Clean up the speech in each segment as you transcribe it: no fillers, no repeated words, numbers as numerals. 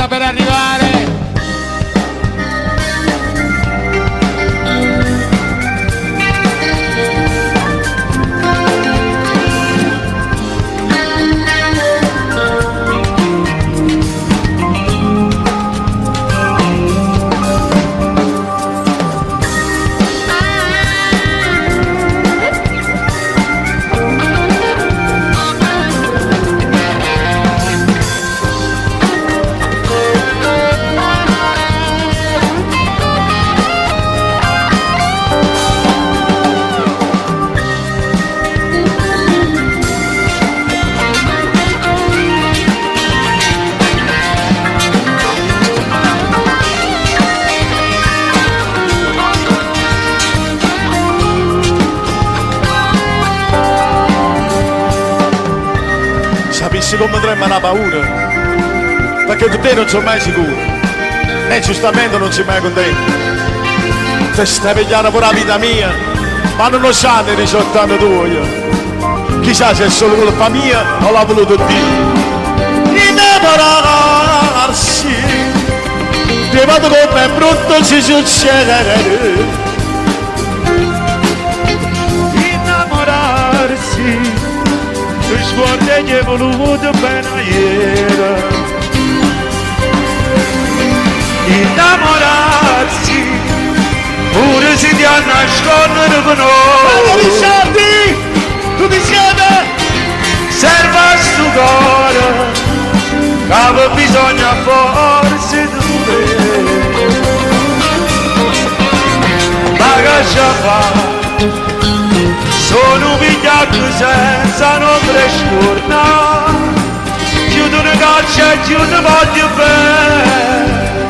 sta per arrivare. Sapessi come trema una paura, perché tu te non sei mai sicuro, né giustamente non sei mai contento. Ti stai pigliando pure la vita mia, ma non lo sanno i soltanto tuoi. Chissà se è solo colpa mia o l'ha voluto Dio. Innamorarsi, ti vado come è brutto si succede. Innamorarsi, tu sguardi che hai voluto bene ieri. Innamorarsi, pure se ti hanno nascondere con noi. Ricciardi, tutti insieme, serve a sto cuore, che bisogna forse di te. Ma che ci fa? Sono pigliato senza non trascornare, chiudo una caccia e chiudo voglio bene,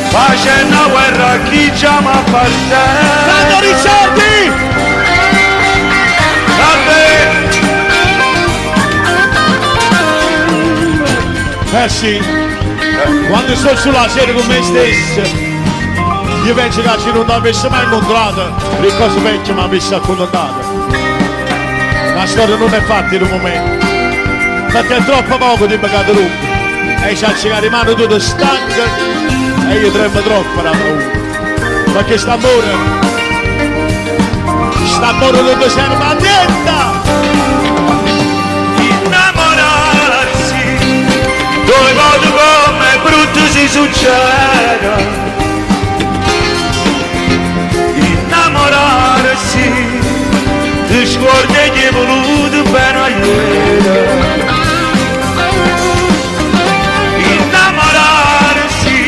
facendo una guerra a chi chiama a parte. Santo Ricciardi! Sì, quando sto sulla serie con me stesso, io penso che se non l'avessi mai incontrato, le cose vecchie mi avessi accontentato. La storia non è fatta in un momento, perché è troppo poco di peccato lungo. E ci ha le mani tutte stanche e io tremo troppo la paura. Perché st'amore non ti serve a niente. Innamorarsi, dove vado come brutto si succede. Innamorarsi, ti scordi che hai voluto bene a ieri. Innamorarsi,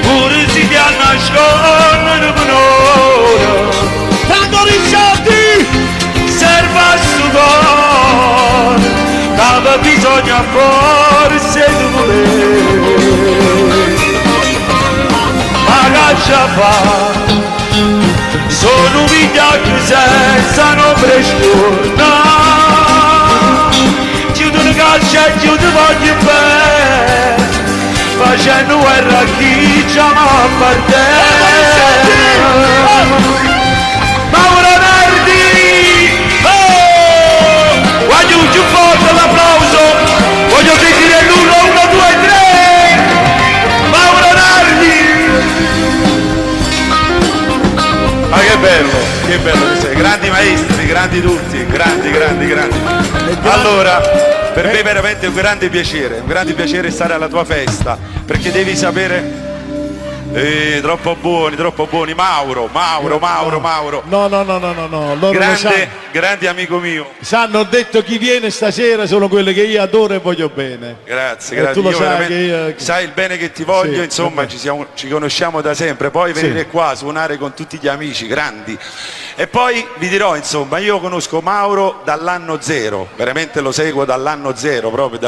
pure se ti hanno nascosto con ora. Tanto Ricciardi, serve a sto cuore, che bisogna forse di volere. Ma che ci fa? Sono pigliato senza non prestornare, chiudo una caccia e chiudo voglio bene, facendo guerra a chi chiama a parte. Mauro Nardi! Oh! Voglio più forte l'applauso, voglio sentire l'urlo, 1, 2, 3! Mauro Nardi! Ma che bello che sei, grandi maestri, grandi tutti, grandi. Allora, per me è veramente un grande piacere stare alla tua festa, perché devi sapere, troppo buoni, Mauro. No, loro grande amico mio. Sanno, ho detto chi viene stasera sono quelli che io adoro e voglio bene. Grazie. Tu lo sai che io... Sai il bene che ti voglio, sì, insomma, ci conosciamo da sempre, poi venire qua a suonare con tutti gli amici grandi. E poi vi dirò, insomma, io conosco Mauro dall'anno 0, veramente lo seguo dall'anno 0, proprio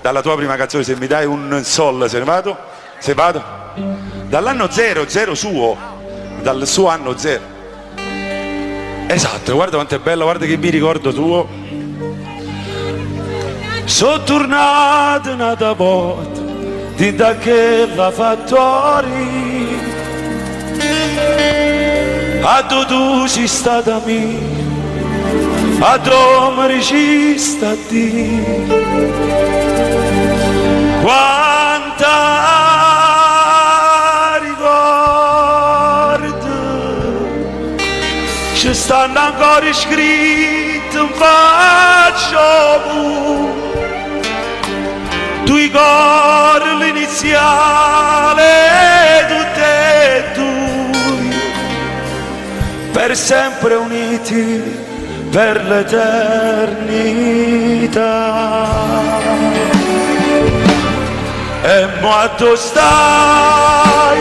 dalla tua prima canzone. Se mi dai un sol, se vado? Dall'anno 0 suo, dal suo anno 0. Esatto, guarda quanto è bello, guarda che mi ricordo tuo. Sono tornato un'altra volta di da che la fattoria, a tu sei stata mia, a tu mi ci sta di. Quanta stanno ancora scritti in faccia tu i cori l'iniziale tutte e due per sempre uniti per l'eternità e quando stai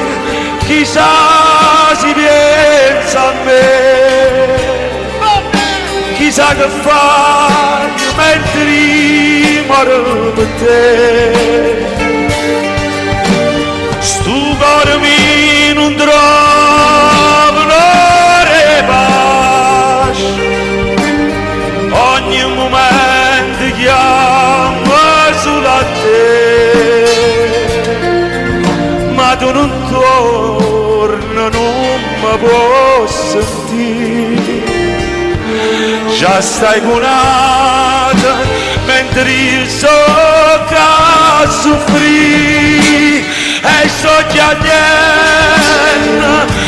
chissà si pensa a me chissà che fai mentre moro per te stu cuore mi non trova pace ogni momento chiama sulla te ma tu non torna non mi può sentire già stai curata mentre io so che soffrì e so chiedendo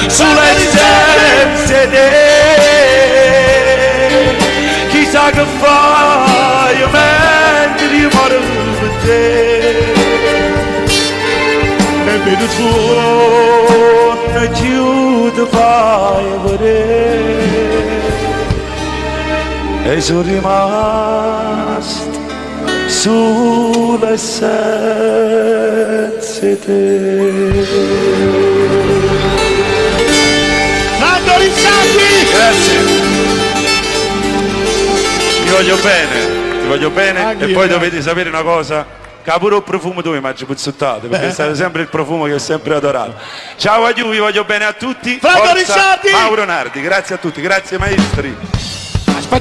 sulle senze te chissà che fai mentre io moro per te e mi ritorno giù ti fai vedere e sono rimasti sulle senze te. Nando Rizzati! Grazie. Ti voglio bene anche e poi dovete sapere una cosa, che pure il profumo tu mi mangi puzzottate, perché è stato sempre il profumo che ho sempre adorato. Ciao a vi voglio bene a tutti. Franco Rizzati! Mauro Nardi, grazie a tutti, grazie maestri.